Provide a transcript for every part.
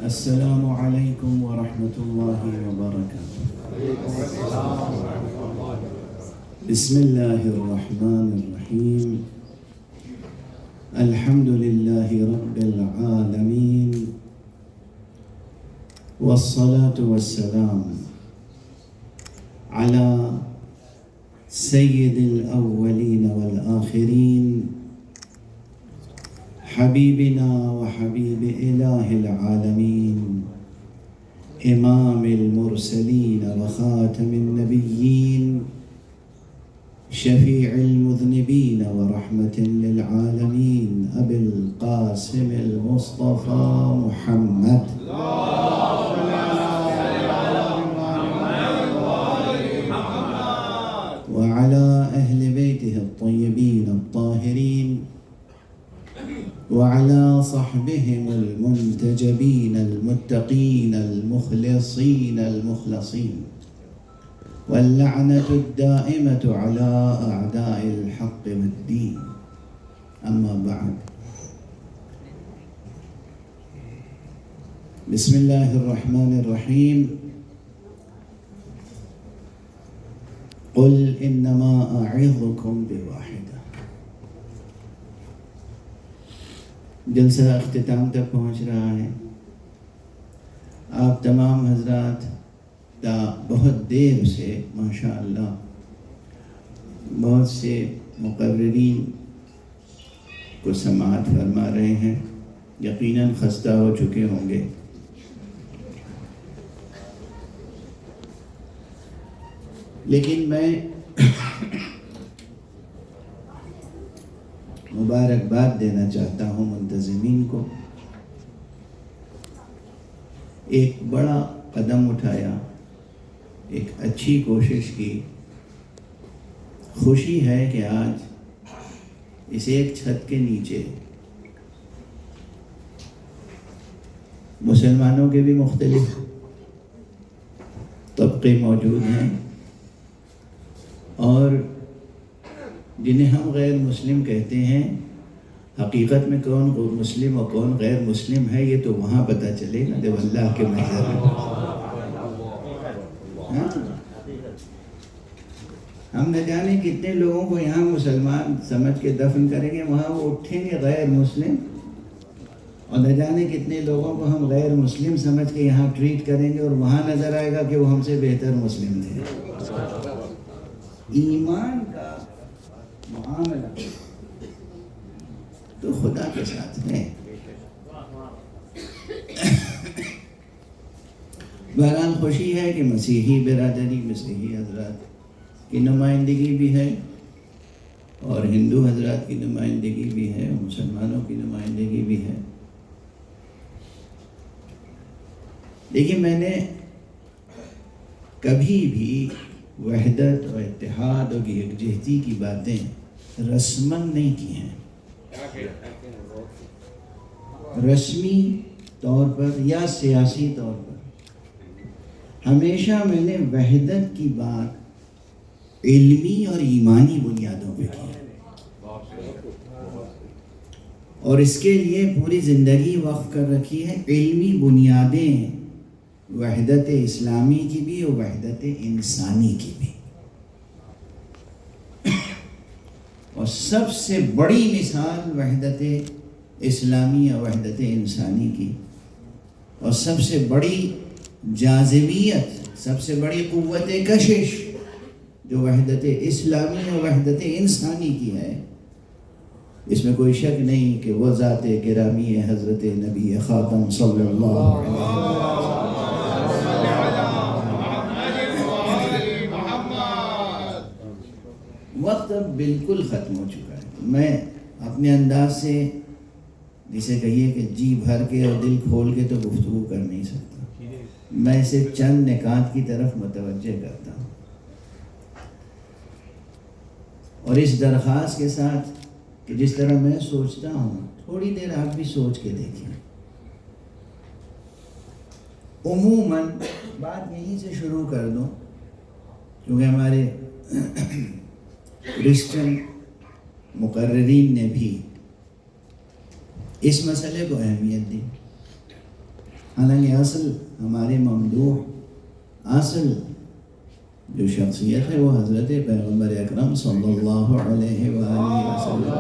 السلام علیکم ورحمۃ اللہ وبرکاتہ۔ بسم اللہ الرحمن الرحیم۔ الحمد للہ رب العالمین، والصلاة والسلام علی سید الاولین والآخرین، حبیبنا و حبیب الہ العالمین، امام المرسلین و خاتم النبیین، شفیع المذنبین و رحمت للعالمین، ابی القاسم المصطفى محمد وعلى اہل بیتہ الطیبین الطاہرین وعلى صحبهم المنتجبين المتقين المخلصين المخلصين، واللعنة الدائمة على أعداء الحق والدين. أما بعد، بسم الله الرحمن الرحيم. قل إنما أعظكم بواحدة. جلسہ اختتام تک پہنچ رہا ہے۔ آپ تمام حضرات بہت دیر سے ماشاءاللہ بہت سے مقررین کو سماعت فرما رہے ہیں، یقیناً خستہ ہو چکے ہوں گے۔ لیکن میں مبارکباد دینا چاہتا ہوں منتظمین کو۔ ایک بڑا قدم اٹھایا، ایک اچھی کوشش کی۔ خوشی ہے کہ آج اس ایک چھت کے نیچے مسلمانوں کے بھی مختلف طبقے موجود ہیں، اور جنہیں ہم غیر مسلم کہتے ہیں، حقیقت میں کون مسلم اور کون غیر مسلم ہے یہ تو وہاں پتہ چلے گا جب اللہ کے محضر میں۔ ہم نہ جانے کتنے لوگوں کو یہاں مسلمان سمجھ کے دفن کریں گے، وہاں وہ اٹھیں گے غیر مسلم، اور نہ جانے کتنے لوگوں کو ہم غیر مسلم سمجھ کے یہاں ٹریٹ کریں گے، اور وہاں نظر آئے گا کہ وہ ہم سے بہتر مسلم تھے۔ ایمان کا معاملہ تو خدا کے ساتھ ہے۔ بہرحال خوشی ہے کہ مسیحی برادری، مسیحی حضرات کی نمائندگی بھی ہے، اور ہندو حضرات کی نمائندگی بھی ہے، اور مسلمانوں کی نمائندگی بھی ہے۔ لیکن میں نے کبھی بھی وحدت اور اتحاد اور یکجہتی کی باتیں رسماً نہیں کی ہیں۔ رسمی طور پر یا سیاسی طور پر ہمیشہ میں نے وحدت کی بات علمی اور ایمانی بنیادوں پہ کی، اور اس کے لیے پوری زندگی وقف کر رکھی ہے۔ علمی بنیادیں وحدت اسلامی کی بھی اور وحدت انسانی کی بھی، اور سب سے بڑی مثال وحدت اسلامی اور وحدت انسانی کی، اور سب سے بڑی جاذبیت، سب سے بڑی قوت کشش جو وحدت اسلامی اور وحدت انسانی کی ہے، اس میں کوئی شک نہیں کہ وہ ذات گرامی ہے حضرت نبی خاتم صلی اللہ علیہ وسلم۔ وقت اب بالکل ختم ہو چکا ہے۔ میں اپنے انداز سے جسے کہیے کہ جی بھر کے اور دل کھول کے تو گفتگو کر نہیں سکتا، میں صرف چند نکات کی طرف متوجہ کرتا ہوں، اور اس درخواست کے ساتھ کہ جس طرح میں سوچتا ہوں تھوڑی دیر آپ بھی سوچ کے دیکھیں۔ عموماً بات یہیں سے شروع کر دوں، کیونکہ ہمارے کرسچن مقررین نے بھی اس مسئلے کو اہمیت دی۔ حالانکہ اصل ہمارے ممدوح اصل جو شخصیت ہے وہ حضرت پیغمبر اکرم صلی اللہ علیہ وآلہ وسلم،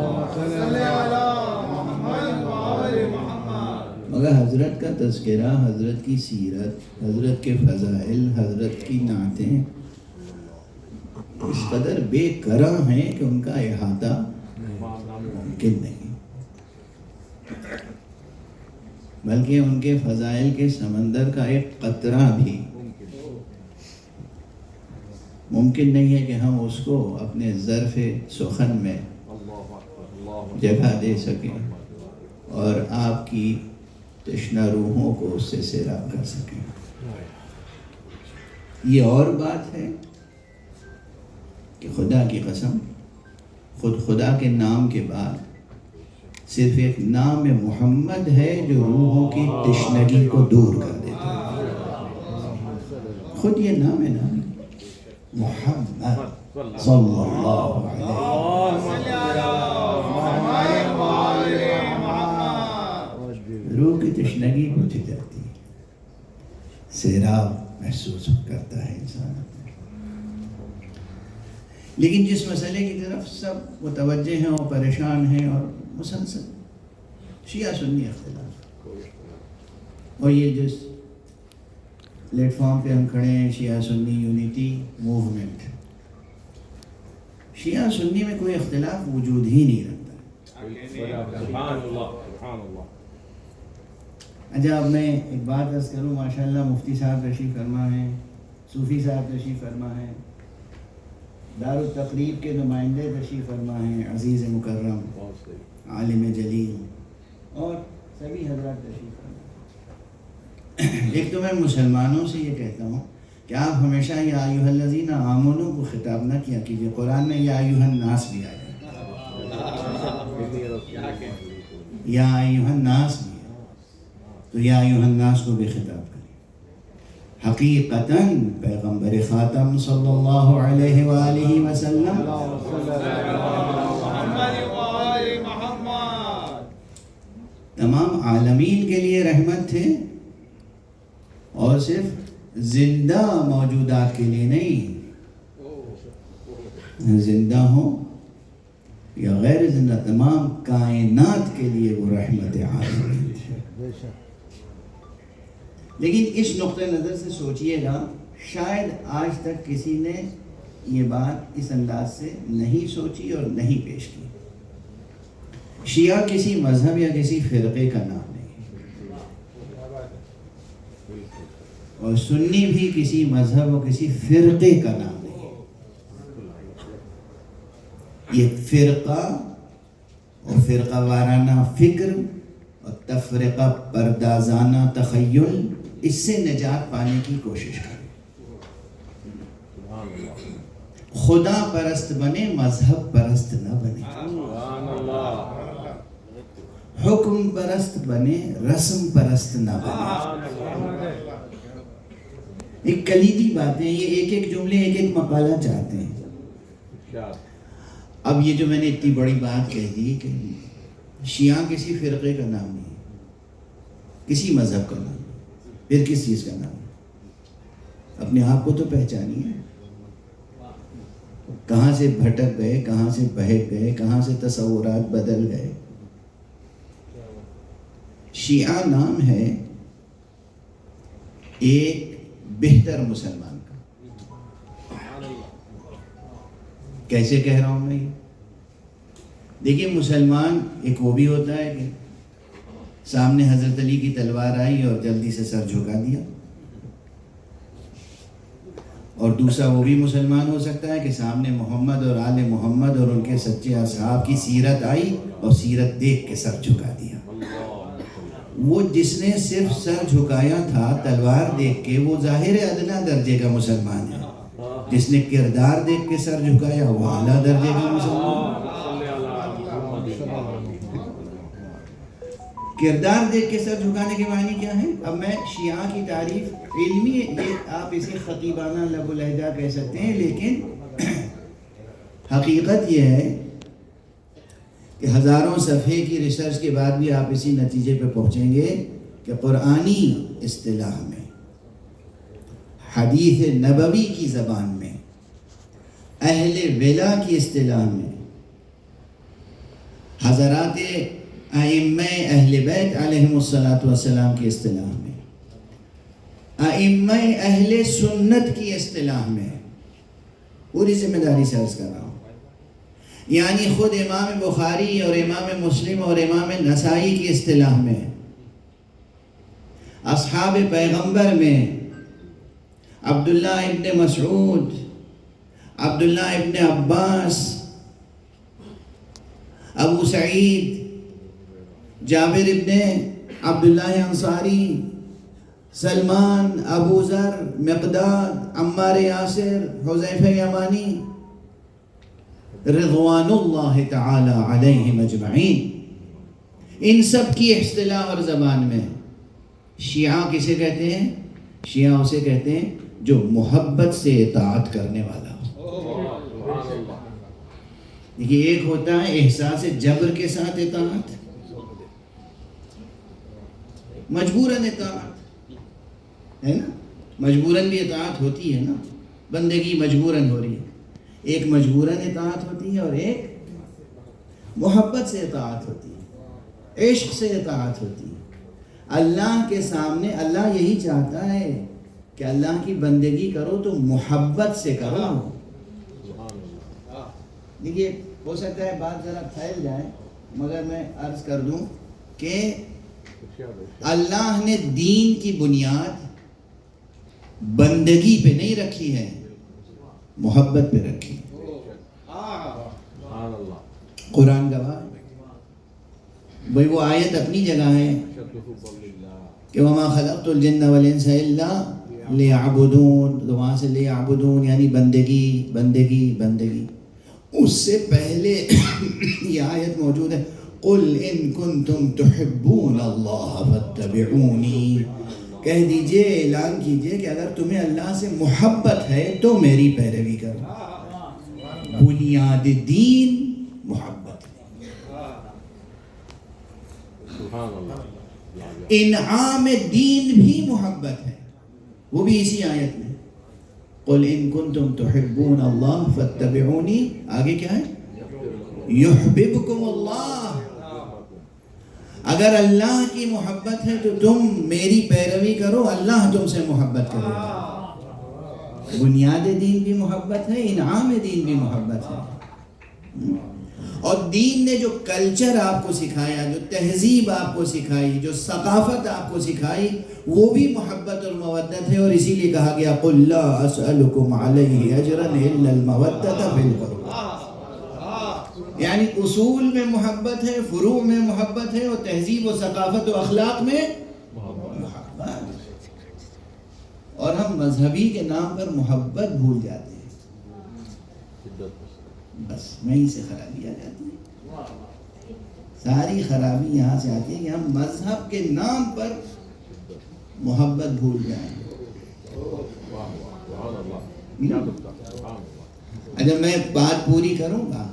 مگر حضرت کا تذکرہ، حضرت کی سیرت، حضرت کے فضائل، حضرت کی نعتیں اس قدر بے کرا ہیں کہ ان کا احاطہ ممکن نہیں، بلکہ ان کے فضائل کے سمندر کا ایک قطرہ بھی ممکن نہیں ہے کہ ہم اس کو اپنے ظرف سخن میں جگہ دے سکیں اور آپ کی تشنہ روحوں کو اس سے سیراب کر سکیں۔ یہ اور بات ہے کہ خدا کی قسم خود خدا کے نام کے بعد صرف ایک نام محمد ہے جو روحوں کی تشنگی کو دور کر دیتا ہے۔ خود یہ نام ہے نا، محمد صلی اللہ علیہ وسلم، روح کی تشنگی بجھ جاتی ہے، سیراب محسوس کرتا ہے انسان۔ لیکن جس مسئلے کی طرف سب متوجہ ہیں اور پریشان ہیں اور مسلسل شیعہ سنی اختلاف، اور یہ جس پلیٹ فارم پہ ہم کھڑے ہیں شیعہ سنی یونٹی موومنٹ، شیعہ سنی میں کوئی اختلاف وجود ہی نہیں رکھتا۔ اچھا، اب میں ایک بات عرض کروں، ماشاءاللہ مفتی صاحب تشریف فرما ہیں، صوفی صاحب تشریف فرما ہیں، دارالتقریب کے نمائندے تشریف فرما ہیں، عزیز مکرم، عالم جلیل، اور سبھی حضرات تشریف فرما۔ ایک تو میں مسلمانوں سے یہ کہتا ہوں کہ آپ ہمیشہ یا ایھا الذین آمنوا کو خطاب نہ کیا کیجیے، قرآن میں یا ایھا الناس بھی آیا ہے، یا ایھا الناس بھی ہے، تو یا ایھا الناس کو بھی خطاب کریں۔ حقیقتاً پیغمبر خاتم صلی اللہ علیہ وآلہ وسلم تمام عالمین کے لیے رحمت تھے، اور صرف زندہ موجودات کے لیے نہیں، زندہ ہوں یا غیر زندہ تمام کائنات کے لیے وہ رحمت عالمین تھے۔ لیکن اس نقطہ نظر سے سوچئے گا، شاید آج تک کسی نے یہ بات اس انداز سے نہیں سوچی اور نہیں پیش کی۔ شیعہ کسی مذہب یا کسی فرقے کا نام نہیں، اور سنی بھی کسی مذہب اور کسی فرقے کا نام نہیں۔ یہ فرقہ اور فرقہ وارانہ فکر اور تفرقہ پردازانہ تخیل، اس سے نجات پانے کی کوشش کریں۔ خدا پرست بنے، مذہب پرست نہ بنے، حکم پرست بنے، رسم پرست نہ بنے۔ ایک کلیدی باتیں، یہ ایک ایک جملے ایک ایک مقالہ چاہتے ہیں۔ اب یہ جو میں نے اتنی بڑی بات کہہ دی کہ شیعہ کسی فرقے کا نام نہیں، کسی مذہب کا نام نہیں، پھر کس چیز کا نام ہے؟ اپنے آپ کو تو پہچانیے، کہاں سے بھٹک گئے، کہاں سے بہک گئے، کہاں سے تصورات بدل گئے۔ شیعہ نام ہے ایک بہتر مسلمان کا۔ کیسے کہہ رہا ہوں میں یہ؟ دیکھیے، مسلمان ایک وہ بھی ہوتا ہے کہ سامنے حضرت علی کی تلوار آئی اور جلدی سے سر جھکا دیا، اور دوسرا وہ بھی مسلمان ہو سکتا ہے کہ سامنے محمد اور آل محمد اور ان کے سچے اصحاب کی سیرت آئی اور سیرت دیکھ کے سر جھکا دیا۔ وہ جس نے صرف سر جھکایا تھا تلوار دیکھ کے، وہ ظاہر ادنا درجے کا مسلمان ہے۔ جس نے کردار دیکھ کے سر جھکایا وہ اعلیٰ درجے کا مسلمان۔ کردار دیکھ کے سر جھکانے کے معنی کیا ہے؟ اب میں شیعہ کی تعریف علمی، یہ آپ اسے خطیبانہ لب و لہجہ کہہ سکتے ہیں، لیکن حقیقت یہ ہے کہ ہزاروں صفحے کی ریسرچ کے بعد بھی آپ اسی نتیجے پہ پہنچیں گے کہ قرآنی اصطلاح میں، حدیث نبوی کی زبان میں، اہل ولا کی اصطلاح میں، حضرات ائمہ اہل بیت علیہم الصلاۃ والسلام کی اصطلاح میں، ائمہ اہل سنت کی اصطلاح میں، پوری ذمہ داری سے عرض کر رہا ہوں، یعنی خود امام بخاری اور امام مسلم اور امام نسائی کی اصطلاح میں، اصحاب پیغمبر میں، عبداللہ ابن مسعود، عبداللہ ابن عباس، ابو سعید، جابر ابن عبداللہ انصاری، سلمان، ابو ذر، مقداد، عمار یاسر، حذیفہ یمانی، رضوان اللہ تعالی علیہم اجمعین، ان سب کی اصطلاح اور زبان میں شیعہ کسے کہتے ہیں؟ شیعہ اسے کہتے ہیں جو محبت سے اطاعت کرنے والا ہو۔ دیکھیے، ایک ہوتا ہے احساس جبر کے ساتھ اطاعت، مجبوراً اطاعت ہے نا، مجبوراً بھی اطاعت ہوتی ہے نا، بندگی مجبوراً ہو رہی ہے، ایک مجبوراً اطاعت ہوتی ہے اور ایک محبت سے اطاعت ہوتی ہے، عشق سے اطاعت ہوتی ہے۔ اللہ کے سامنے اللہ یہی چاہتا ہے کہ اللہ کی بندگی کرو تو محبت سے کرو۔ دیکھیے، ہو سکتا ہے بات ذرا پھیل جائے، مگر میں عرض کر دوں کہ اللہ نے دین کی بنیاد بندگی پہ نہیں رکھی ہے، محبت پہ رکھی۔ قرآن گواہ بھئی، وہ آیت اپنی جگہ ہے کہ وَمَا خَلَقْتُ الْجِنَّ وَالْإِنسَ إِلَّا لِيَعْبُدُونَ، تو وہاں سے لِيَعْبُدُونَ یعنی بندگی بندگی بندگی۔ اس سے پہلے یہ آیت موجود ہے، قُلْ إِن كُنتُمْ تُحِبُّونَ اللَّهَ فَاتَّبِعُونِي، کہہ دیجئے، اعلان کیجئے کہ اگر تمہیں اللہ سے محبت ہے تو میری پیروی کرو۔ بنیاد دین محبت ہے، انعام دین بھی محبت ہے، وہ بھی اسی آیت میں، قُلْ إِن كُنتُمْ تُحِبُّونَ اللَّهَ فَاتَّبِعُونِي، آگے کیا ہے؟ يُحْبِبْكُمُ اللَّهُ، اگر اللہ کی محبت ہے تو تم میری پیروی کرو، اللہ تم سے محبت کرے گا۔ بنیاد دین بھی محبت ہے، انعام دین بھی محبت ہے۔ اور دین نے جو کلچر آپ کو سکھایا، جو تہذیب آپ کو سکھائی، جو ثقافت آپ کو سکھائی، وہ بھی محبت اور مودت ہے، اور اسی لیے کہا گیا قُلْ لَا أَسْأَلُكُمْ عَلَيْهِ أَجْرًا إِلَّا الْمَوَدَّةَ فِي الْقُرْبَى، یعنی اصول میں محبت ہے، فروع میں محبت ہے، اور تہذیب و ثقافت و اخلاق میں محبت۔ اور ہم مذہبی کے نام پر محبت بھول جاتے ہیں، بس وہیں سے خرابی آ جاتی ہے۔ ساری خرابی یہاں سے آتی ہے کہ ہم مذہب کے نام پر محبت بھول جائیں۔ اگر میں بات پوری کروں گا،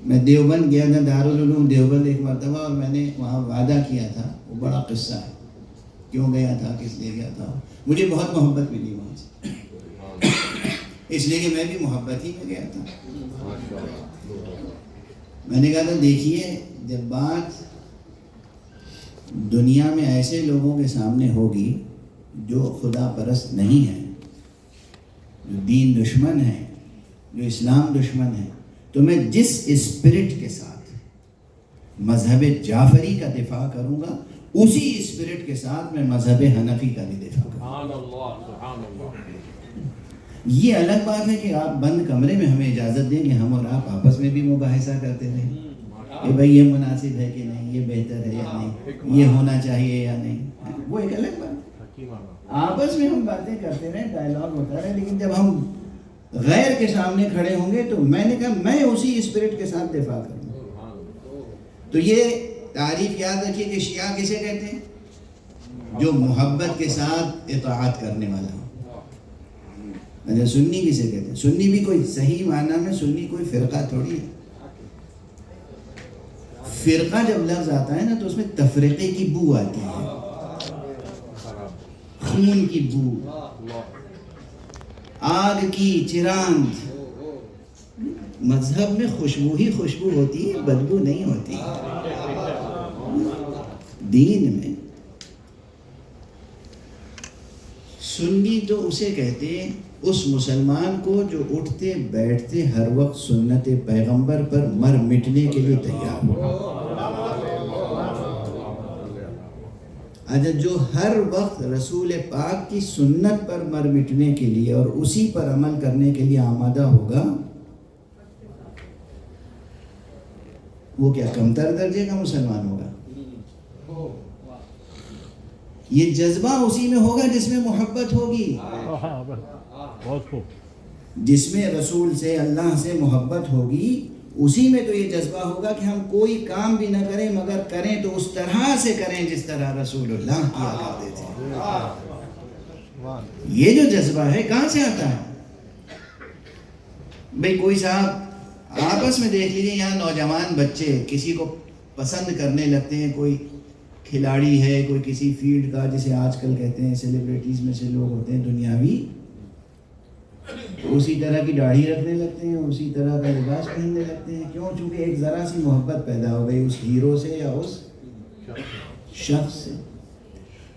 میں دیوبند گیا تھا، دارالعلوم دیوبند ایک مرتبہ، اور میں نے وہاں وعدہ کیا تھا، وہ بڑا قصہ ہے، کیوں گیا تھا، کس لیے گیا تھا۔ مجھے بہت محبت ملی وہاں سے، اس لیے کہ میں بھی محبت ہی میں گیا تھا۔ میں نے کہا تھا، دیکھیے، جب بات دنیا میں ایسے لوگوں کے سامنے ہوگی جو خدا پرست نہیں ہیں، جو دین دشمن ہیں، جو اسلام دشمن ہے، تو میں جس اسپرٹ کے ساتھ مذہب جعفری کا دفاع کروں گا، اسی اسپرٹ کے ساتھ میں مذہب حنفی کا بھی دفاع کروں گا۔ یہ الگ بات ہے کہ آپ بند کمرے میں ہمیں اجازت دیں کہ ہم اور آپ آپس میں بھی مباحثہ کرتے رہیں کہ بھئی یہ مناسب ہے کہ نہیں، یہ بہتر ہے یا نہیں، یہ ہونا چاہیے یا نہیں، وہ ایک الگ بات ہے۔ آپس میں ہم باتیں کرتے رہیں، ڈائلاگ ہوتا رہے، لیکن جب ہم غیر کے سامنے کھڑے ہوں گے تو میں نے کہا میں اسی اسپرٹ کے ساتھ دفاع کروں گا۔ تو یہ تعریف یاد رکھیے کہ شیعہ کسے کہتے ہیں؟ جو محبت کے ساتھ اطاعت کرنے والا ہو۔ اچھا، سنی کسے کہتے ہیں؟ سنی بھی کوئی صحیح معنی میں سنی کوئی فرقہ تھوڑی ہے۔ فرقہ جب لفظ آتا ہے نا تو اس میں تفریقے کی بو آتی ہے، خون کی بو، آگ کی چراند. مذہب میں خوشبو ہی خوشبو ہوتی ہے، بدبو نہیں ہوتی. دین میں سنی تو اسے کہتے ہیں اس مسلمان کو جو اٹھتے بیٹھتے ہر وقت سنت پیغمبر پر مر مٹنے کے لیے تیار ہو. جو ہر وقت رسول پاک کی سنت پر مر مٹنے کے لیے اور اسی پر عمل کرنے کے لیے آمادہ ہوگا، وہ کیا کمتر درجے کا مسلمان ہوگا؟ یہ جذبہ اسی میں ہوگا جس میں محبت ہوگی، جس میں رسول سے اللہ سے محبت ہوگی. اسی میں تو یہ جذبہ ہوگا کہ ہم کوئی کام بھی نہ کریں مگر کریں تو اس طرح سے کریں جس طرح رسول اللہ کیا کرتے تھے. یہ جو جذبہ ہے کہاں سے آتا ہے؟ بھئی کوئی صاحب آپس میں دیکھ لیجیے، یہاں نوجوان بچے کسی کو پسند کرنے لگتے ہیں، کوئی کھلاڑی ہے، کوئی کسی فیلڈ کا، جسے آج کل کہتے ہیں سیلیبریٹیز میں سے لوگ ہوتے ہیں دنیاوی، اسی طرح کی داڑھی رکھنے لگتے ہیں، اسی طرح کا لباس پہننے لگتے ہیں. کیوں؟ چونکہ ایک ذرا سی محبت پیدا ہو گئی اس ہیرو سے یا اس شخص سے.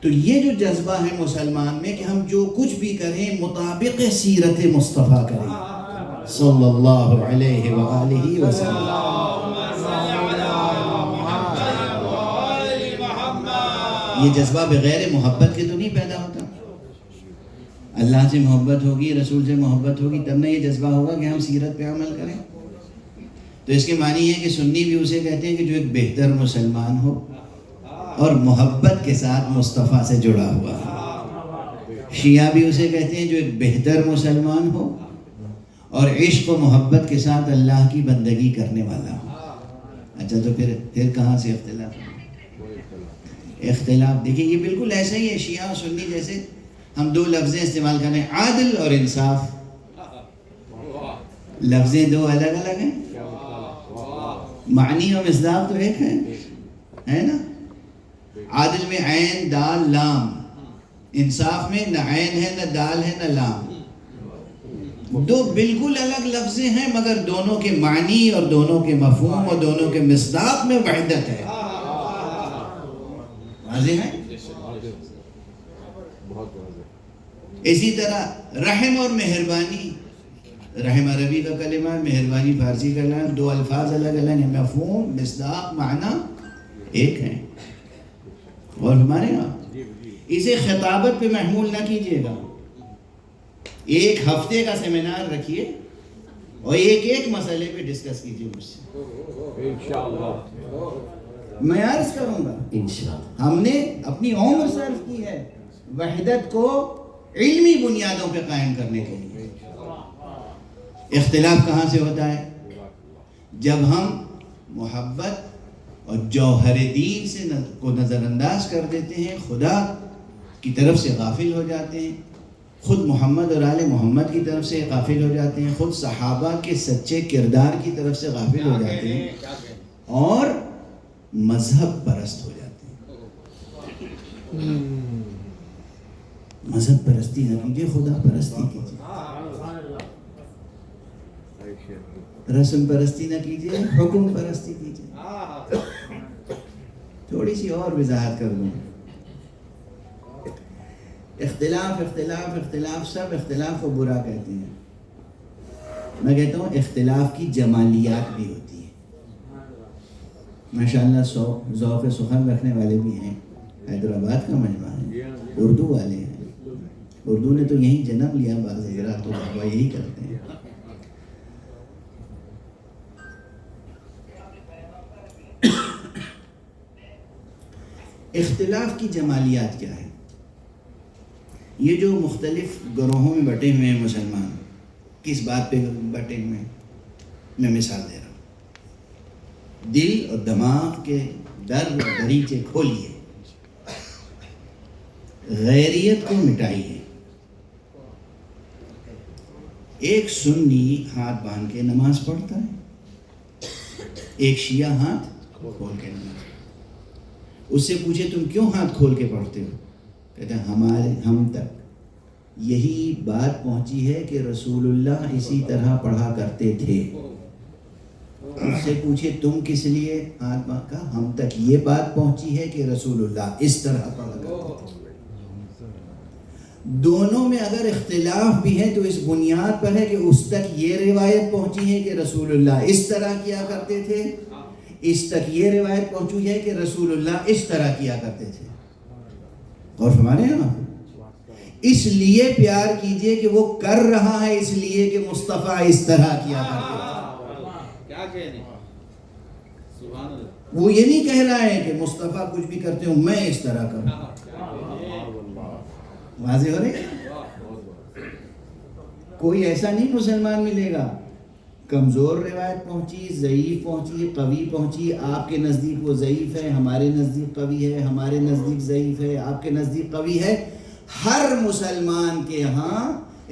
تو یہ جو جذبہ ہے مسلمان میں کہ ہم جو کچھ بھی کریں مطابق سیرت مصطفیٰ کریں صلی اللہ علیہ وآلہ وسلم. یہ جذبہ بغیر محبت کے تو نہیں پیدا ہوتا. اللہ سے محبت ہوگی، رسول سے محبت ہوگی، تب نہ یہ جذبہ ہوگا کہ ہم سیرت پہ عمل کریں. تو اس کے معنی ہے کہ سنی بھی اسے کہتے ہیں کہ جو ایک بہتر مسلمان ہو اور محبت کے ساتھ مصطفیٰ سے جڑا ہوا ہے. شیعہ بھی اسے کہتے ہیں جو ایک بہتر مسلمان ہو اور عشق و محبت کے ساتھ اللہ کی بندگی کرنے والا ہو. اچھا تو پھر کہاں سے اختلاف دیکھیں یہ بالکل ایسا ہی ہے. شیعہ اور سنی جیسے ہم دو لفظیں استعمال کریں، عادل اور انصاف. لفظیں دو الگ الگ ہیں، معنی اور مصداق تو ایک ہے نا. عادل میں عین دال لام، انصاف میں نہ عین ہے نہ دال ہے نہ لام. دو بالکل الگ لفظیں ہیں مگر دونوں کے معنی اور دونوں کے مفہوم اور دونوں کے مصداق میں وحدت ہے. واضح ہے؟ اسی طرح رحم اور مہربانی، رحم عربی کا کلمہ، مہربانی فارسی کا کلمہ، دو الفاظ الگ الگ ہیں، مفہوم مصداق معنی ایک ہیں. اور ہمارے یہاں اسے خطابت پہ محمول نہ کیجیے گا. ایک ہفتے کا سیمینار رکھیے اور ایک مسئلے پہ ڈسکس کیجیے مجھ سے، میں عرض کروں گا. ہم نے اپنی عمر صرف کی ہے وحدت کو علمی بنیادوں پہ قائم کرنے کے لیے. اختلاف کہاں سے ہوتا ہے؟ جب ہم محبت اور جوہر دین سے کو نظر انداز کر دیتے ہیں، خدا کی طرف سے غافل ہو جاتے ہیں، خود محمد اور آل محمد کی طرف سے غافل ہو جاتے ہیں، خود صحابہ کے سچے کردار کی طرف سے غافل ہو جاتے ہیں اور مذہب پرست ہو جاتے ہیں. مذہب پرستی نہ کیجیے، خدا پرستی کیجیے. رسم پرستی نہ کیجیے، حکم پرستی کیجیے. تھوڑی سی اور وضاحت کر دوں. اختلاف سب اختلاف کو برا کہتے ہیں. میں کہتا ہوں اختلاف کی جمالیات بھی ہوتی ہیں. ماشاءاللہ ذوق سخن رکھنے والے بھی ہیں. حیدرآباد کا مجمع ہے، اردو والے ہیں. اردو نے تو یہیں جنم لیا، بعض حضرات تو دعویٰ یہی کرتے ہیں. اختلاف کی جمالیات کیا ہے؟ یہ جو مختلف گروہوں میں بٹے ہوئے ہیں مسلمان، کس بات پہ بٹے ہوئے ہیں؟ میں مثال دے رہا ہوں. دل اور دماغ کے در اور دریچے کھولیے، غیریت کو مٹائیے. ایک سنی ہاتھ باندھ کے نماز پڑھتا ہے، ایک شیعہ ہاتھ کھول کے نماز. اس سے پوچھے تم کیوں ہاتھ کھول کے پڑھتے ہو؟ کہتے ہیں ہم تک یہی بات پہنچی ہے کہ رسول اللہ اسی طرح پڑھا کرتے تھے. اس سے پوچھے تم کس لیے آتما کا؟ ہم تک یہ بات پہنچی ہے کہ رسول اللہ اس طرح پڑھا کرتے تھے. دونوں میں اگر اختلاف بھی ہے تو اس بنیاد پر ہے کہ اس تک یہ روایت پہنچی ہے کہ رسول اللہ اس طرح کیا کرتے تھے, اس تک یہ روایت پہنچی ہے کہ رسول اللہ اس طرح کیا کرتے تھے. اور ہمارے یہاں اس لیے پیار کیجئے کہ وہ کر رہا ہے, اس لیے کہ مصطفیٰ اس طرح کیا کرتے تھے. وہ یہ نہیں کہہ رہا ہے کہ مصطفیٰ کچھ بھی کرتے ہوں میں اس طرح کروں. واضح ہو رہی ہے؟ کوئی ایسا نہیں مسلمان ملے گا کمزور روایت پہنچی, ضعیف پہنچی, قوی پہنچی, آپ کے نزدیک وہ ضعیف ہے, ہمارے نزدیک قوی ہے, ہمارے نزدیک ضعیف ہے, آپ کے نزدیک قوی ہے. ہر مسلمان کے ہاں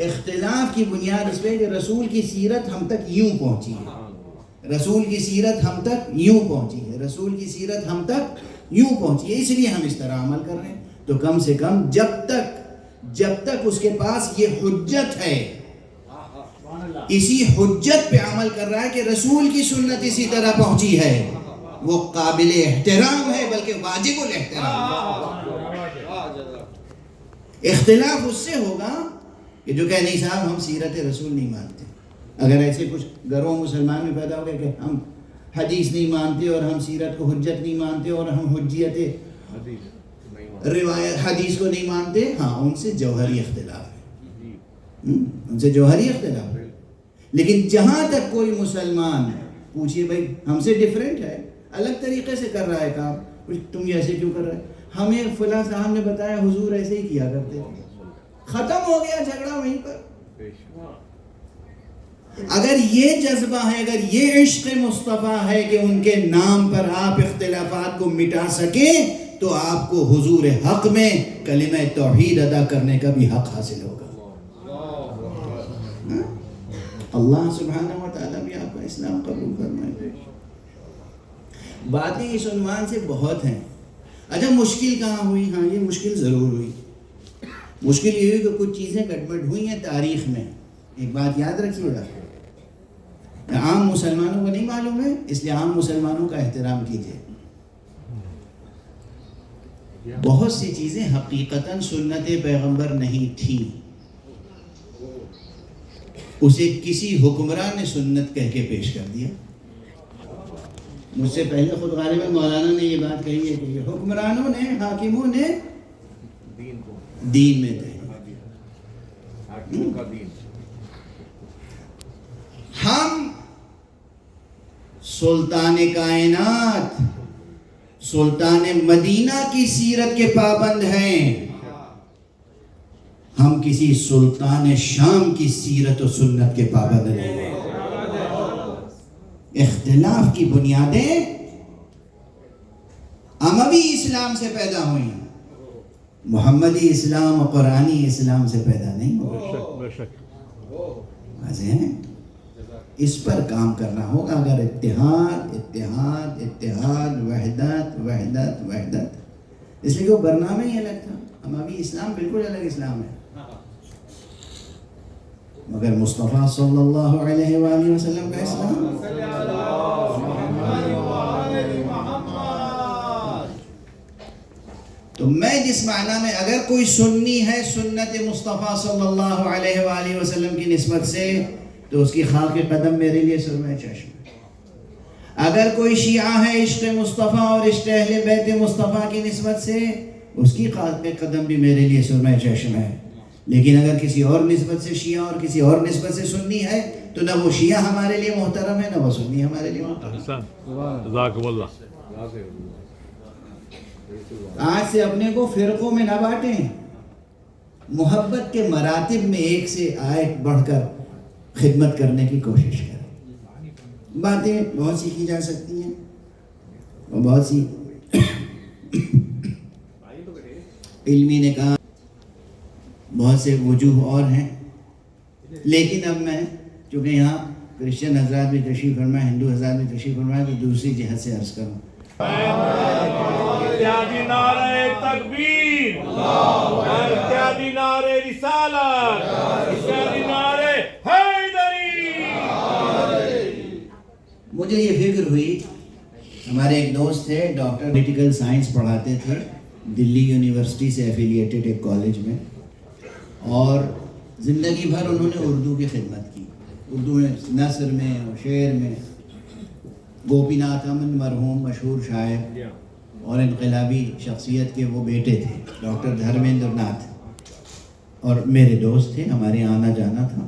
اختلاف کی بنیاد اس پہ کہ رسول کی سیرت ہم تک یوں پہنچی ہے, رسول کی سیرت ہم تک یوں پہنچی ہے, رسول کی سیرت ہم تک یوں پہنچی ہے, اس لیے ہم اس طرح عمل کر رہے ہیں. تو کم سے کم جب تک اس کے پاس یہ حجت ہے, اسی حجت پہ عمل کر رہا ہے کہ رسول کی سنت اسی طرح پہنچی ہے, وہ قابل احترام ہے, بلکہ واجب الاحترام. اختلاف اس سے ہوگا کہ جو کہ نہیں صاحب ہم سیرت رسول نہیں مانتے. اگر ایسے کچھ گروہ مسلمان میں پیدا ہو گئے کہ ہم حدیث نہیں مانتے اور ہم سیرت کو حجت نہیں مانتے اور ہم حجیت روایت حدیث کو نہیں مانتے, ہاں ان سے جوہری اختلاف ہے, ان سے جوہری اختلاف ہے. لیکن جہاں تک کوئی مسلمان پوچھئے بھائی ہم سے ڈیفرنٹ ہے, الگ طریقے سے کر رہا ہے کام, تم یہ ایسے کیوں کر رہے ہیں, ہمیں فلاں صاحب نے بتایا حضور ایسے ہی کیا کرتے تھے, ختم ہو گیا جھگڑا وہیں پر. اگر یہ جذبہ ہے, اگر یہ عشق مصطفیٰ ہے کہ ان کے نام پر آپ اختلافات کو مٹا سکیں, تو آپ کو حضور حق میں کلمہ توحید ادا کرنے کا بھی حق حاصل ہوگا. اللہ سبحانہ و تعالیٰ بھی آپ کا اسلام قبول فرمائے. باتیں اس عنوان سے بہت ہیں. اچھا مشکل کہاں ہوئی؟ ہاں یہ مشکل ضرور ہوئی. مشکل یہ ہوئی کہ کچھ چیزیں گڑبڑ ہوئی ہیں تاریخ میں. ایک بات یاد رکھیے گا, عام مسلمانوں کو نہیں معلوم ہے, اس لیے عام مسلمانوں کا احترام کیجیے. بہت سی چیزیں حقیقتاً سنت پیغمبر نہیں تھیں, اسے کسی حکمران نے سنت کہہ کے پیش کر دیا. مجھ سے پہلے خود غالباً مولانا نے یہ بات کہی ہے کہ حکمرانوں نے, حاکموں نے دین میں تھے. ہم سلطان کائنات, سلطان مدینہ کی سیرت کے پابند ہیں, ہم کسی سلطان شام کی سیرت و سنت کے پابند نہیں ہیں. اختلاف کی بنیادیں اموی اسلام سے پیدا ہوئی, محمدی اسلام اور قرآنی اسلام سے پیدا نہیں ہوئی. واضح ہے؟ اس پر کام کرنا ہوگا. اگر اتحاد اتحاد اتحاد, وحدت وحدت وحدت, اس لیے کہ وہ برنامہ ہی الگ تھا. اموی اسلام بالکل الگ اسلام ہے, مگر مصطفیٰ صلی اللہ علیہ وآلہ وسلم کا اسلام تو میں جس معنی میں اگر کوئی سنی ہے سنت مصطفیٰ صلی اللہ علیہ وآلہ وسلم کی نسبت سے, تو اس کی خاک قدم میرے لیے سرمہ چشم ہے. اگر کوئی شیعہ ہے عشق مصطفیٰ اور عشق اہل بیت مصطفیٰ کی نسبت سے, اس کی خاک قدم بھی میرے لیے سرمہ چشم ہے. لیکن اگر کسی اور نسبت سے شیعہ اور کسی اور نسبت سے سنی ہے, تو نہ وہ شیعہ ہمارے لیے محترم ہے, نہ وہ سنی ہمارے لیے محترم. آج سے اپنے کو فرقوں میں نہ بانٹیں, محبت کے مراتب میں ایک سے ایک بڑھ کر خدمت کرنے کی کوشش کریں. باتیں بہت سی کی جا سکتی ہیں اور بہت سی علمی نے کہا بہت سے وجوہ اور ہیں. لیکن اب میں چونکہ یہاں کرسچن حضرات بھی تشریف فرمائے, ہندو حضرات بھی تشریف فرمائے, تو دوسری جہت سے عرض کروں. اتحادی نعرہ تکبیر، اتحادی نعرہ رسالت، اتحادی نعرہ حیدری۔ مجھے یہ فکر ہوئی، ہمارے ایک دوست تھے ڈاکٹر پولیٹیکل سائنس پڑھاتے تھے دلی یونیورسٹی سے ایفیلیٹڈ ایک کالج میں، اور زندگی بھر انہوں نے اردو کی خدمت کی، اردو میں نثر میں اور شعر میں۔ گوپی ناتھ امن مرحوم مشہور شاعر اور انقلابی شخصیت کے وہ بیٹے تھے، ڈاکٹر دھرمیندر ناتھ، اور میرے دوست تھے، ہمارے آنا جانا تھا۔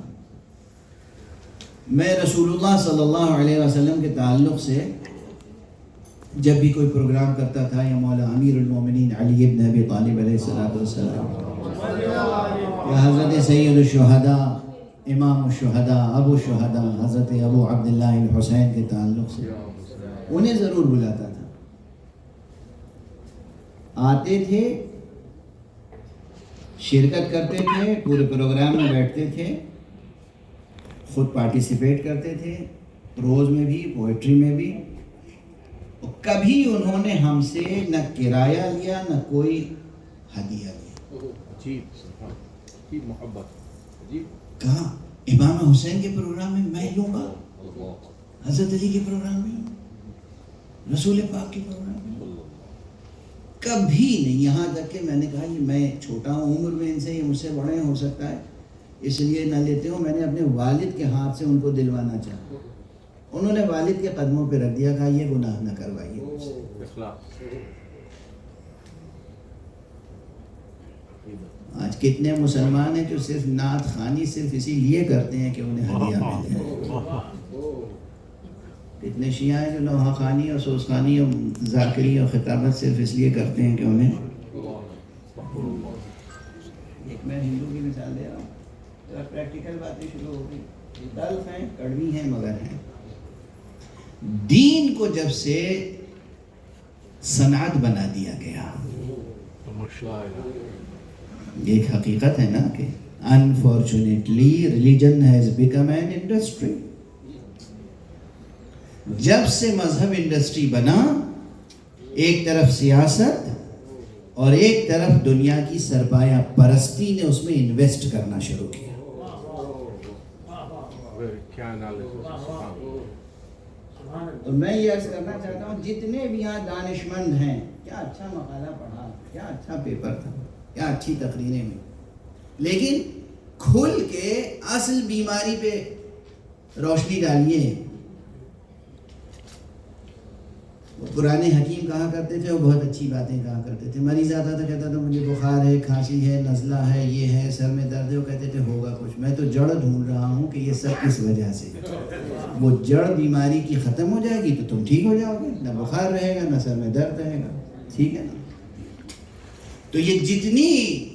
میں رسول اللہ صلی اللہ علیہ وسلم کے تعلق سے جب بھی کوئی پروگرام کرتا تھا، یا مولا امیر المومنین علی ابن ابی طالب علیہ السلام، یا حضرت سید الشہداء امام الشہداء ابو الشہداء حضرت ابو عبداللہ الحسین کے تعلق سے انہیں ضرور بلاتا تھا۔ آتے تھے، شرکت کرتے تھے، پورے پروگرام میں بیٹھتے تھے، خود پارٹیسپیٹ کرتے تھے، پروز میں بھی، پوئٹری میں بھی۔ کبھی انہوں نے ہم سے نہ کرایہ لیا نہ کوئی ہدیہ لیا۔ کہا امام حسین کے پروگرام میں میں لوں گا، حضرت علی کے پروگرام میں، رسول پاک کے پروگرام میں، کبھی نہیں۔ یہاں تک کہ میں نے کہا یہ میں چھوٹا ہوں عمر میں ان سے، یہ مجھ سے بڑے ہو سکتا ہے، اس لیے نہ لیتے ہوں۔ میں نے اپنے والد کے ہاتھ سے ان کو دلوانا چاہا، انہوں نے والد کے قدموں پہ رکھ دیا، کہا یہ گناہ نہ کروائیے مجھ سے۔ آج کتنے مسلمان ہیں جو صرف نعت خوانی صرف اسی لیے کرتے ہیں کہ انہیں ہدیہ مل جائے۔ کتنے شیعہ ہیں جو نوحہ خوانی اور سوز خوانی اور ذاکری اور خطابت صرف اس لیے کرتے ہیں کہ انہیں۔ ایک میں ہندو کی مثال دے رہا ہوں، ذرا پریکٹیکل باتیں شروع ہو گئی، تلخ ہیں، کڑوی ہیں، مگر ہیں۔ دین کو جب سے صنعت بنا دیا گیا، یہ ایک حقیقت ہے نا کہ unfortunately religion has become an industry۔ جب سے مذہب انڈسٹری بنا، ایک طرف سیاست اور ایک طرف دنیا کی سرمایہ پرستی نے اس میں انویسٹ کرنا شروع کیا۔ اور میں یہ عرض کرنا چاہتا ہوں، جتنے بھی یہاں دانشمند ہیں، کیا اچھا مقالہ پڑھا، کیا اچھا پیپر تھا، کیا اچھی تقریریں ہوئی، لیکن کھل کے اصل بیماری پہ روشنی ڈالیے۔ پرانے حکیم کہا کرتے تھے، وہ بہت اچھی باتیں کہا کرتے تھے۔ مریض آتا تھا، کہتا تھا مجھے بخار ہے، کھانسی ہے، نزلہ ہے، یہ ہے، سر میں درد ہے، وہ کہتے تھے ہوگا کچھ، میں تو جڑ ڈھونڈ رہا ہوں کہ یہ سب کس وجہ سے۔ وہ جڑ بیماری کی ختم ہو جائے گی تو تم ٹھیک ہو جاؤ گے، نہ بخار رہے گا، نہ سر میں درد رہے گا، ٹھیک ہے نا۔ تو یہ جتنی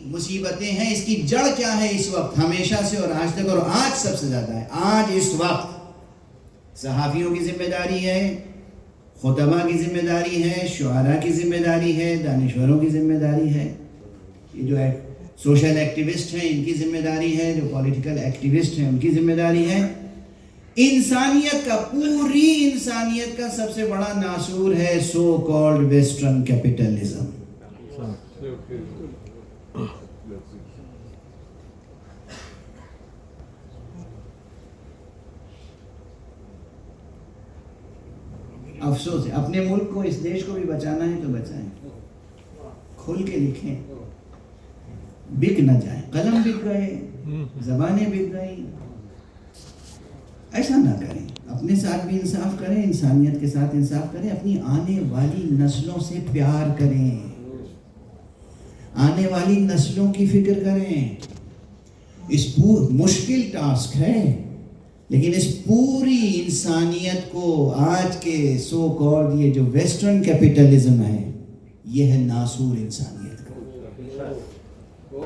مصیبتیں ہیں، اس کی جڑ کیا ہے اس وقت، ہمیشہ سے اور آج تک، اور آج سب سے زیادہ ہے۔ آج اس وقت صحافیوں کی ذمہ داری ہے، خطبہ کی ذمہ داری ہے، شعراء کی ذمہ داری ہے، دانشوروں کی ذمہ داری ہے، یہ جو سوشل ایکٹیوسٹ ہیں ان کی ذمہ داری ہے، جو پولیٹیکل ایکٹیوسٹ ہیں ان کی ذمہ داری ہے۔ انسانیت کا، پوری انسانیت کا سب سے بڑا ناسور ہے سو کالڈ ویسٹرن کیپٹلزم۔ افسوس ہے، اپنے ملک کو، اس دیش کو بھی بچانا ہے تو بچائیں، کھل کے لکھیں، بک نہ جائیں، قلم بک گئے، زبانیں بک گئی، ایسا نہ کریں۔ اپنے ساتھ بھی انصاف کریں، انسانیت کے ساتھ انصاف کریں، اپنی آنے والی نسلوں سے پیار کریں، آنے والی نسلوں کی فکر کریں۔ اس مشکل ٹاسک ہے، لیکن اس پوری انسانیت کو آج کے سو کالڈ یہ جو ویسٹرن کیپٹلزم ہے، یہ ہے ناسور انسانیت کا،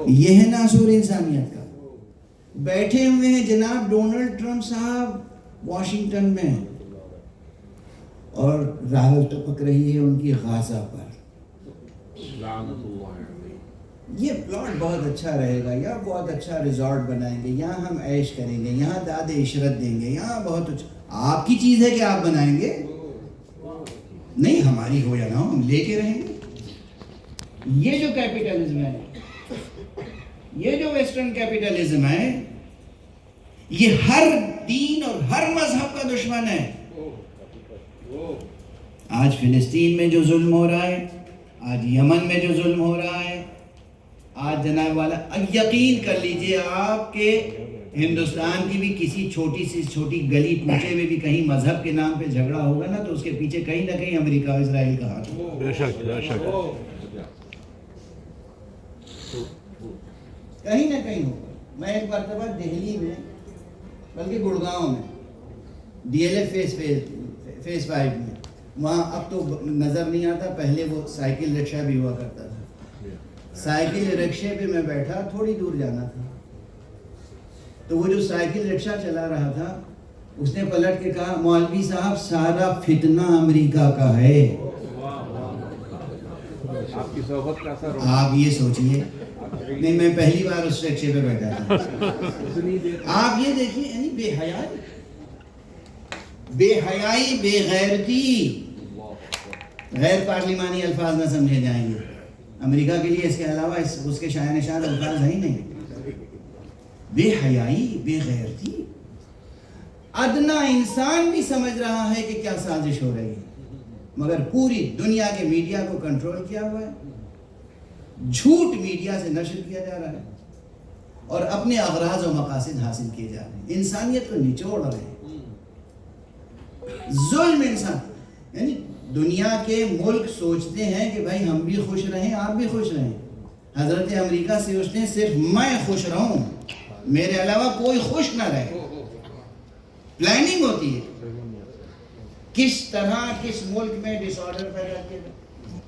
یہ ہے ناسور انسانیت کا۔ بیٹھے ہوئے ہیں جناب ڈونلڈ ٹرمپ صاحب واشنگٹن میں، اور راہل ٹپک رہی ہے ان کی غازہ پر۔ یہ پلاٹ بہت اچھا رہے گا، یہاں بہت اچھا ریزورٹ بنائیں گے، یہاں ہم عیش کریں گے، یہاں داد عشرت دیں گے، یہاں بہت اچھا۔ آپ کی چیز ہے کہ آپ بنائیں گے؟ نہیں ہماری ہو یا نہ ہو ہم لے کے رہیں گے. یہ جو کیپٹلزم ہے, یہ جو ویسٹرن کیپٹلزم ہے, یہ ہر دین اور ہر مذہب کا دشمن ہے. آج فلسطین میں جو ظلم ہو رہا ہے, آج یمن میں جو ظلم ہو رہا ہے, آج جناب والا یقین کر لیجئے آپ کہ ہندوستان کی بھی کسی چھوٹی سی چھوٹی گلی کوچے میں بھی کہیں مذہب کے نام پہ جھگڑا ہوگا نا تو اس کے پیچھے کہیں نہ کہیں امریکہ اور اسرائیل کا ہاتھ ہوگا. بے شک بے شک. کہیں نہ کہیں ہوگا. میں ایک مرتبہ دہلی میں, بلکہ گڑگاؤں میں, ڈی ایل ایف فیس 5 میں, وہاں اب تو نظر نہیں آتا, پہلے وہ سائیکل رکشہ بھی ہوا کرتا تھا. سائیکل رکشے پہ میں بیٹھا, تھوڑی دور جانا تھا, تو وہ جو سائیکل رکشہ چلا رہا تھا اس نے پلٹ کے کہا, مولوی صاحب سارا فتنہ امریکہ کا ہے. آپ کی صحبت کا اثر. آپ یہ سوچئے, نہیں میں پہلی بار اس رکشے پہ بیٹھا تھا. آپ یہ دیکھیے, یعنی بے حیائی, بے حیائی, بے غیرتی, غیر پارلیمانی الفاظ نہ سمجھے جائیں گے. امریکہ کے لیے اس کے علاوہ اس کے شایان نشان الفاظ ہیں ہی نہیں. بے حیائی, بے غیرتی, ادنا انسان بھی سمجھ رہا ہے کہ کیا سازش ہو رہی ہے, مگر پوری دنیا کے میڈیا کو کنٹرول کیا ہوا ہے, جھوٹ میڈیا سے نشر کیا جا رہا ہے اور اپنے اغراض و مقاصد حاصل کیے جا رہے ہیں. انسانیت کو نچوڑ رہے ہیں, ظلم انسان. یعنی دنیا کے ملک سوچتے ہیں کہ بھائی ہم بھی خوش رہیں, آپ بھی خوش رہیں. حضرت امریکہ سوچتے ہیں صرف میں خوش رہوں, میرے علاوہ کوئی خوش نہ رہے. پلاننگ ہوتی ہے کس طرح کس ملک میں ڈس آرڈر پیدا کیا جائے,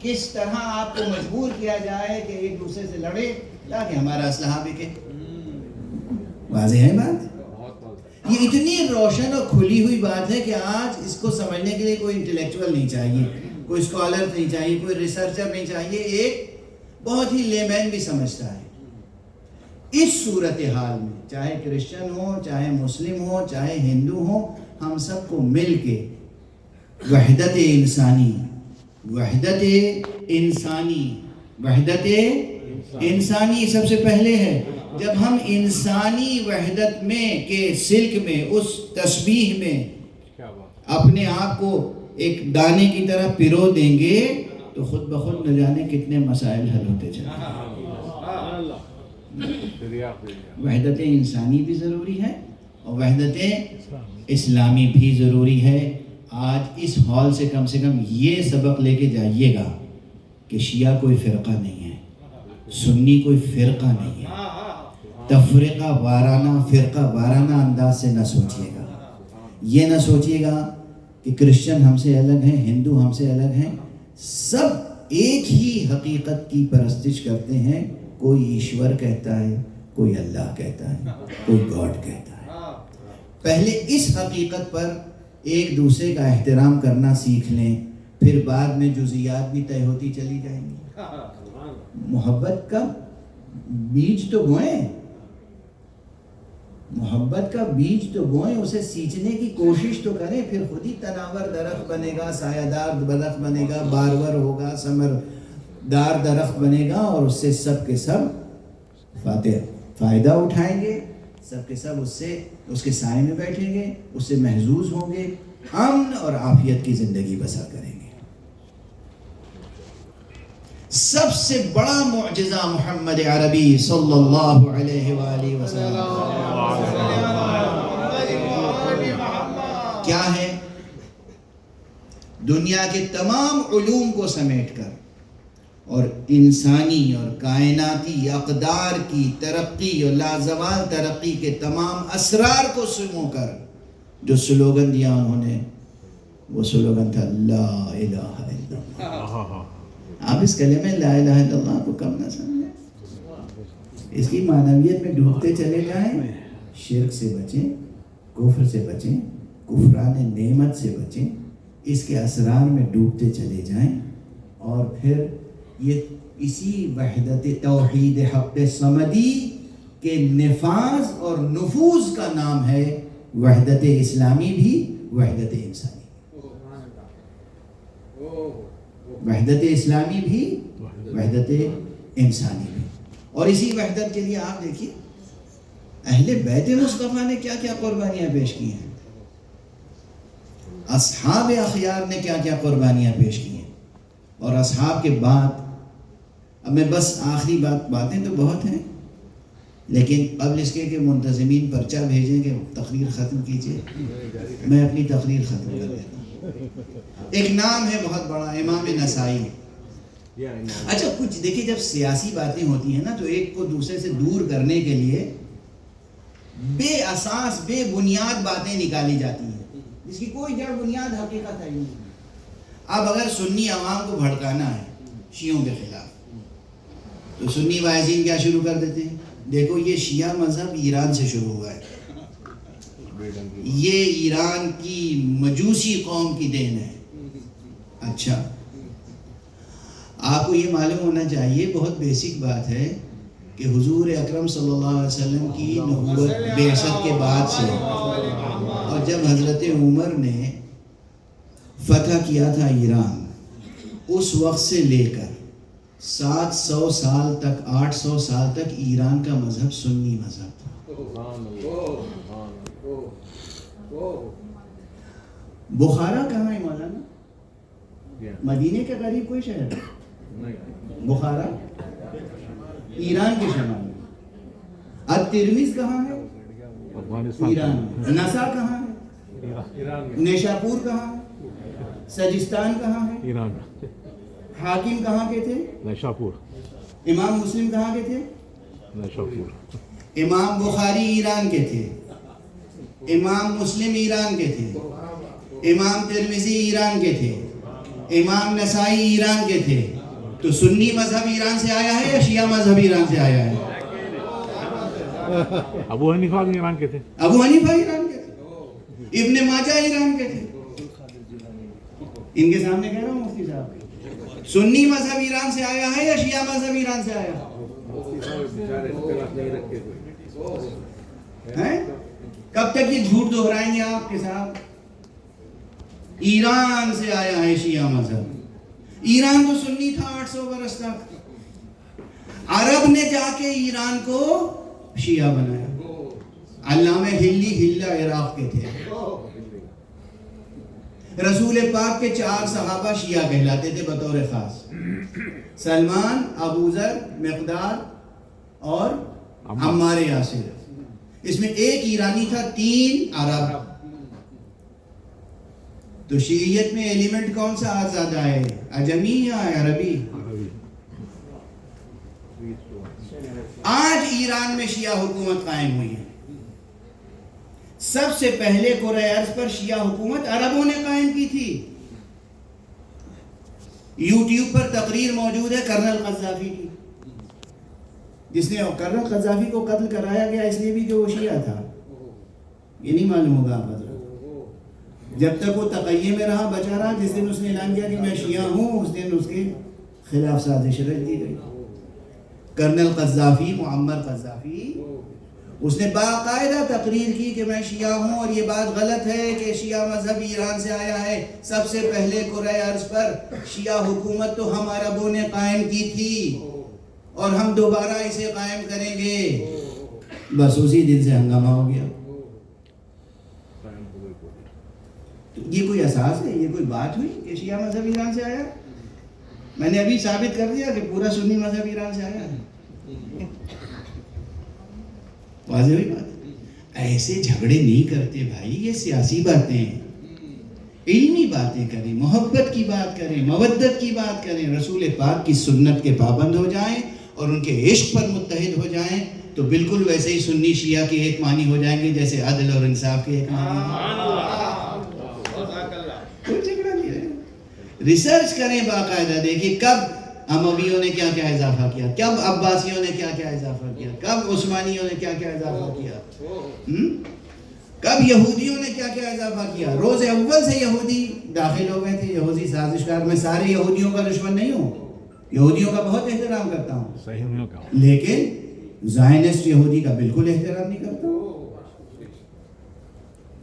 کس طرح آپ کو مجبور کیا جائے کہ ایک دوسرے سے لڑے تاکہ ہمارا اسلحہ بکے. واضح ہے بات. یہ اتنی روشن اور کھلی ہوئی بات ہے کہ آج اس کو سمجھنے کے لیے کوئی انٹلیکچوئل نہیں چاہیے, کوئی اسکالر نہیں چاہیے, کوئی ریسرچر نہیں چاہیے, ایک بہت ہی لیمین بھی سمجھتا ہے. اس صورتحال میں چاہے کرسچن ہو, چاہے مسلم ہو, چاہے ہندو ہو, ہم سب کو مل کے وحدت انسانی, وحدت انسانی, وحدت انسانی سب سے پہلے ہے. جب ہم انسانی وحدت میں کے سلک میں, اس تسبیح میں اپنے آپ کو ایک دانے کی طرح پرو دیں گے تو خود بخود نہ جانے کتنے مسائل حل ہوتے چلیں. وحدت انسانی بھی ضروری ہے اور وحدت اسلامی بھی ضروری ہے. آج اس ہال سے کم یہ سبق لے کے جائیے گا کہ شیعہ کوئی فرقہ نہیں ہے, سنی کوئی فرقہ نہیں ہے. تفرقہ وارانہ, فرقہ وارانہ انداز سے نہ سوچیے گا. یہ نہ سوچیے گا کہ کرسچن ہم سے الگ ہیں, ہندو ہم سے الگ ہیں. سب ایک ہی حقیقت کی پرستش کرتے ہیں. کوئی ایشور کہتا ہے, کوئی اللہ کہتا ہے, کوئی گاڈ کہتا ہے. پہلے اس حقیقت پر ایک دوسرے کا احترام کرنا سیکھ لیں, پھر بعد میں جزیات بھی طے ہوتی چلی جائیں گی. محبت کا بیج تو بوئیں, محبت کا بیج تو بوئیں, اسے سینچنے کی کوشش تو کریں, پھر خود ہی تناور درخت بنے گا, سایہ دار درخت بنے گا, بارور ہوگا, ثمر دار درخت بنے گا, اور اس سے سب کے سب فائدہ اٹھائیں گے, سب کے سب اس کے سائے میں بیٹھیں گے, اس سے محظوظ ہوں گے, امن اور عافیت کی زندگی بسر کریں گے. سب سے بڑا معجزہ محمد عربی صلی اللہ علیہ وآلہ وسلم کیا ہے؟ دنیا کے تمام علوم کو سمیٹ کر اور انسانی اور کائناتی اقدار کی ترقی اور لازوال ترقی کے تمام اسرار کو سمو کر جو سلوگن دیا انہوں نے, وہ سلوگن تھا لا الہ الا اللہ. آپ اس کلمے لا الہ الا اللہ کو کم نہ سمجھیں, اس کی معنویت میں ڈوبتے چلے جائیں. شرک سے بچیں, کفر سے بچیں, کفران نعمت سے بچیں, اس کے اسرار میں ڈوبتے چلے جائیں, اور پھر یہ اسی وحدت توحید حق صمدی کے نفاذ اور نفوذ کا نام ہے وحدت اسلامی بھی, وحدت انسانی. وحدت اسلامی بھی، وحدت انسانی بھی. اور اسی وحدت کے لیے آپ دیکھیے اہل بیت مصطفیٰ نے کیا کیا قربانیاں پیش کی ہیں، اصحاب اخیار نے کیا کیا قربانیاں پیش کی ہیں. اور اصحاب کے بعد اب میں بس آخری باتیں تو بہت ہیں، لیکن قبل اس کے کہ منتظمین پرچہ بھیجیں کہ تقریر ختم کیجیے، میں اپنی تقریر ختم کر دیتا ہوں. ایک نام ہے بہت بڑا، امام نسائی. اچھا کچھ دیکھیے، جب سیاسی باتیں ہوتی ہیں نا تو ایک کو دوسرے سے دور کرنے کے لیے بے اساس بے بنیاد باتیں نکالی جاتی ہیں جس کی کوئی جڑ بنیاد حقیقت ہے نہیں. اب اگر سنی عوام کو بھڑکانا ہے شیعوں کے خلاف تو سنی واعظین کیا شروع کر دیتے ہیں، دیکھو یہ شیعہ مذہب ایران سے شروع ہوا ہے، یہ ایران کی مجوسی قوم کی دین ہے. اچھا آپ کو یہ معلوم ہونا چاہیے، بہت بیسک بات ہے کہ حضور اکرم صلی اللہ علیہ وسلم کی نبوت بعثت کے بعد سے، اور جب حضرت عمر نے فتح کیا تھا ایران، اس وقت سے لے کر 700 سال تک 800 سال تک ایران کا مذہب سنی مذہب تھا. بخارا کہاں ہے مولانا؟ مدینے کے قریب کوئی شہر ہے؟ بخارا ایران کے شمال میں. الترمذ کہاں ہے؟ ایران میں. نسا کہاں ہے؟ نیشاپور کہاں ہے؟ سجستان کہاں ہے؟ ایران. حاکم کہاں کے تھے؟ نیشاپور. امام مسلم کہاں کے تھے؟ نیشاپور. امام بخاری ایران کے تھے، امام مسلم ایران کے تھے، امام ترمذی ایران کے تھے، امام نسائی ایران کے تھے. تو سنی مذہب ایران سے آیا ہے یا شیعہ مذہب ایران سے آیا ہے؟ ابو حنیفہ بھی ایران کے تھے. ابو حنیفہ ایران کے تھے، ابن ماجہ ایران کے تھے. ان کے سامنے کہہ رہا ہوں مفتی صاحب، سنی مذہب ایران سے آیا ہے یا شیعہ مذہب ایران سے آیا ہے؟ کب تک یہ جھوٹ دہرائیں گے آپ کے ساتھ؟ ایران سے آیا ہے شیعہ مذہب. ایران تو سنی تھا 800 برس تک. عرب نے جا کے ایران کو شیعہ بنایا. علامہ ہلی ہلا عراق کے تھے. رسول پاک کے 4 صحابہ شیعہ کہلاتے تھے بطور خاص، سلمان، ابو ذر، مقدار اور عمار یاسر. اس میں ایک ایرانی تھا، 3 عرب. تو شیعیت میں ایلیمنٹ کون سا زیادہ ہے، عجمی یا عربی؟ آج ایران میں شیعہ حکومت قائم ہوئی ہے. سب سے پہلے کرۂ ارض پر شیعہ حکومت عربوں نے قائم کی تھی. یوٹیوب پر تقریر موجود ہے کرنل قذافی کی، جس نے کرنل قذافی کو قتل کرایا گیا اس لیے بھی کہ وہ شیعہ تھا. یہ نہیں معلوم ہوگا آپ حضرت. جب تک وہ تقیہ میں رہا بچا رہا، جس دن اس نے اعلان کیا کہ میں شیعہ ہوں اس دن اس کے خلاف سازش رچ دی گئی. کرنل قذافی، معمر قذافی، اس نے باقاعدہ تقریر کی کہ میں شیعہ ہوں اور یہ بات غلط ہے کہ شیعہ مذہب ایران سے آیا ہے. سب سے پہلے کرۂ ارض پر شیعہ حکومت تو ہم عربوں نے قائم کی تھی اور ہم دوبارہ اسے قائم کریں گے. بس اسی دن سے ہنگامہ ہو گیا. یہ کوئی اساس ہے، یہ کوئی بات ہوئی کہ شیعہ مذہب ایران سے آیا؟ میں نے ابھی ثابت کر دیا کہ پورا سنی مذہب ایران سے آیا ہے. واضح ہوئی بات. ایسے جھگڑے نہیں کرتے بھائی، یہ سیاسی باتیں ہیں. علمی باتیں کریں، محبت کی بات کریں، مودت کی بات کریں، رسول پاک کی سنت کے پابند ہو جائیں اور ان کے عشق پر متحد ہو جائیں تو بالکل ویسے ہی سنی شیعہ کے ایک معنی ہو جائیں گے جیسے عدل اور انصاف کے ایک معنی ہیں. کوئی جھگڑا نہیں ہے. ریسرچ کریں باقاعدہ، دیکھیں کب امویوں نے کیا کیا اضافہ کیا، کب عباسیوں نے کیا کیا اضافہ کیا، کب عثمانیوں نے کیا کیا اضافہ کیا، کب یہودیوں نے کیا کیا اضافہ کیا. روز اول سے یہودی داخل ہو گئے تھے، یہودی سازشکار. میں سارے یہودیوں کا دشمن نہیں ہوں، یہودیوں کا بہت احترام کرتا ہوں، لیکن زائنسٹ یہودی کا بالکل احترام نہیں کرتا ہوں.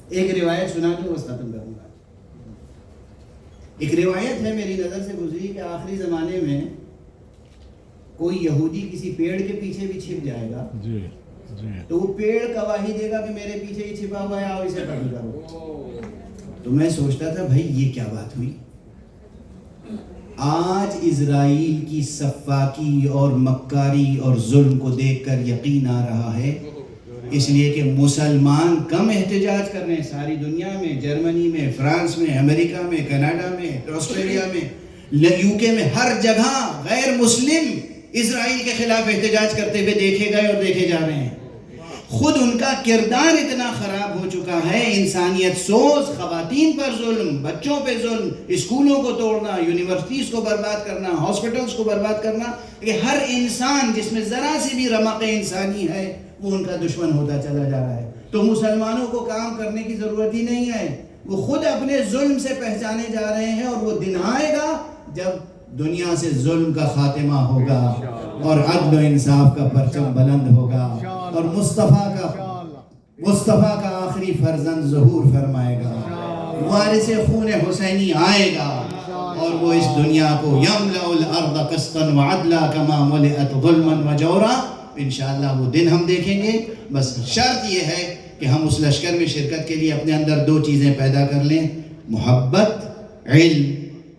ایک روایت سنا دوں بس ختم کروں گا. ایک روایت ہے میری نظر سے گزری کہ آخری زمانے میں کوئی یہودی کسی پیڑ کے پیچھے بھی چھپ جائے گا جی جی تو وہ پیڑ گواہی دے گا کہ میرے پیچھے ہی چھپا ہوا ہے، آؤ اسے قتل کرو. تو میں سوچتا تھا بھائی یہ کیا بات ہوئی. آج اسرائیل کی سفاکی اور مکاری اور ظلم کو دیکھ کر یقین آ رہا ہے، اس لیے کہ مسلمان کم احتجاج کر رہے ہیں ساری دنیا میں، جرمنی میں، فرانس میں، امریکہ میں، کینیڈا میں، آسٹریلیا میں، یو کے میں، ہر جگہ غیر مسلم اسرائیل کے خلاف احتجاج کرتے ہوئے دیکھے گئے اور دیکھے جا رہے ہیں. خود ان کا کردار اتنا خراب ہو چکا ہے، انسانیت سوز، خواتین پر ظلم، بچوں پہ ظلم، اسکولوں کو توڑنا، یونیورسٹیز کو برباد کرنا، ہاسپٹلز کو برباد کرنا، کہ ہر انسان جس میں ذرا سی بھی رمق انسانی ہے وہ ان کا دشمن ہوتا چلا جا رہا ہے. تو مسلمانوں کو کام کرنے کی ضرورت ہی نہیں ہے، وہ خود اپنے ظلم سے پہچانے جا رہے ہیں، اور وہ دن آئے گا جب دنیا سے ظلم کا خاتمہ ہوگا اور عدل و انصاف کا پرچم بلند ہوگا اور مصطفیٰ کا آخری فرزند ظہور فرمائے گا، وارث خون حسینی آئے گا اور وہ اس دنیا کو یملأ الارض قسطا وعدلا کما ملئت ظلما وجورا. انشاءاللہ وہ دن ہم دیکھیں گے. بس شرط یہ ہے کہ ہم اس لشکر میں شرکت کے لیے اپنے اندر دو چیزیں پیدا کر لیں، محبت، علم،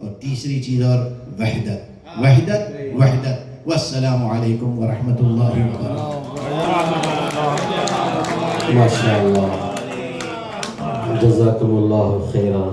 اور تیسری چیز اور وحدت. والسلام علیکم ورحمۃ اللہ وبرکاتہ. ماشاء اللہ، جزاکم اللہ خیرا.